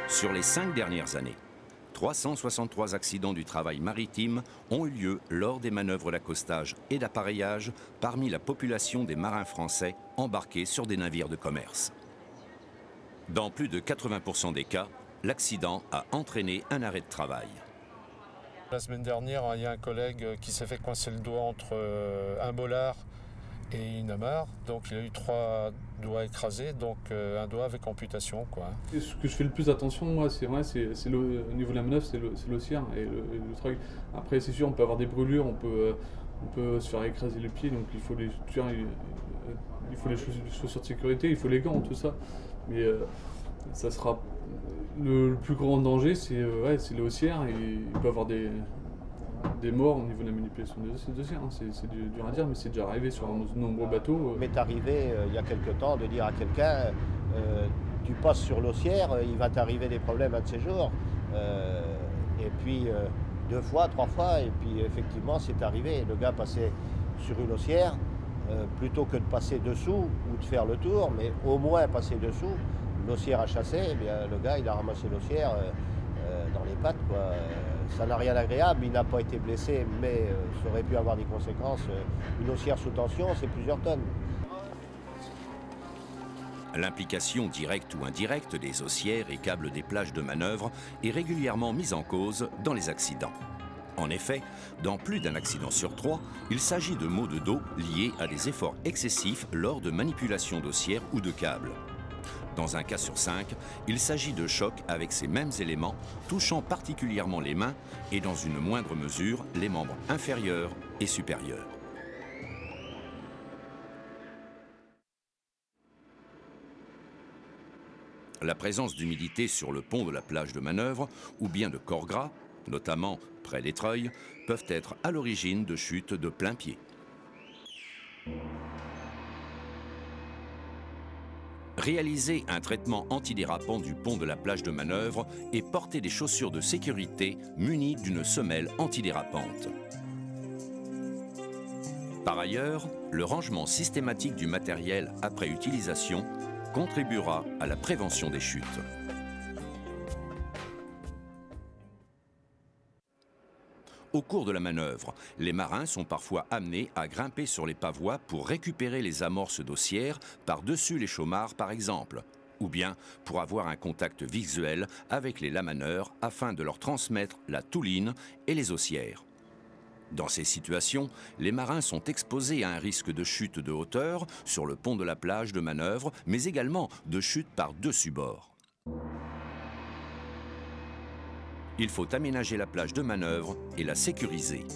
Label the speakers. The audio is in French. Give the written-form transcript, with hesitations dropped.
Speaker 1: Sur les 5 dernières années, 363 accidents du travail maritime ont eu lieu lors des manœuvres d'accostage et d'appareillage parmi la population des marins français embarqués sur des navires de commerce. Dans plus de 80% des cas, l'accident a entraîné un arrêt de travail.
Speaker 2: La semaine dernière, il y a un collègue qui s'est fait coincer le doigt entre un bollard et une amarre. Donc il a eu 3 doigts écrasés, donc un doigt avec amputation, quoi.
Speaker 3: Et ce que je fais le plus attention, moi, c'est vrai, au niveau de la manœuvre, c'est l'ossière et le truc. Après, c'est sûr, on peut avoir des brûlures, on peut se faire écraser les pieds, donc il faut les chaussures de sécurité, il faut les gants, tout ça. Mais ça sera le plus grand danger, c'est l'ossière, et il peut y avoir des morts au niveau de la manipulation des ossières. Hein. C'est dur à dire, mais c'est déjà arrivé sur de nombreux bateaux.
Speaker 4: Il m'est arrivé il y a quelque temps de dire à quelqu'un tu passes sur l'ossière, il va t'arriver des problèmes un de ces jours. Et puis 2 fois, 3 fois, et puis effectivement c'est arrivé. Le gars passait sur une ossière, plutôt que de passer dessous ou de faire le tour, mais au moins passer dessous. L'ossière a chassé, eh bien, le gars il a ramassé l'ossière dans les pattes, quoi. Ça n'a rien d'agréable, il n'a pas été blessé, mais ça aurait pu avoir des conséquences. Une haussière sous tension, c'est plusieurs tonnes.
Speaker 1: L'implication directe ou indirecte des haussières et câbles des plages de manœuvre est régulièrement mise en cause dans les accidents. En effet, dans plus d'un accident sur 3, il s'agit de maux de dos liés à des efforts excessifs lors de manipulation d'haussières ou de câbles. Dans un cas sur 5, il s'agit de chocs avec ces mêmes éléments, touchant particulièrement les mains et dans une moindre mesure les membres inférieurs et supérieurs. La présence d'humidité sur le pont de la plage de manœuvre ou bien de corps gras, notamment près des treuils, peuvent être à l'origine de chutes de plein pied. Réaliser un traitement antidérapant du pont de la plage de manœuvre et porter des chaussures de sécurité munies d'une semelle antidérapante. Par ailleurs, le rangement systématique du matériel après utilisation contribuera à la prévention des chutes. Au cours de la manœuvre, les marins sont parfois amenés à grimper sur les pavois pour récupérer les amorces d'haussières par-dessus les chaumards par exemple, ou bien pour avoir un contact visuel avec les lamaneurs afin de leur transmettre la touline et les haussières. Dans ces situations, les marins sont exposés à un risque de chute de hauteur sur le pont de la plage de manœuvre, mais également de chute par-dessus bord. Il faut aménager la plage de manœuvre et la sécuriser.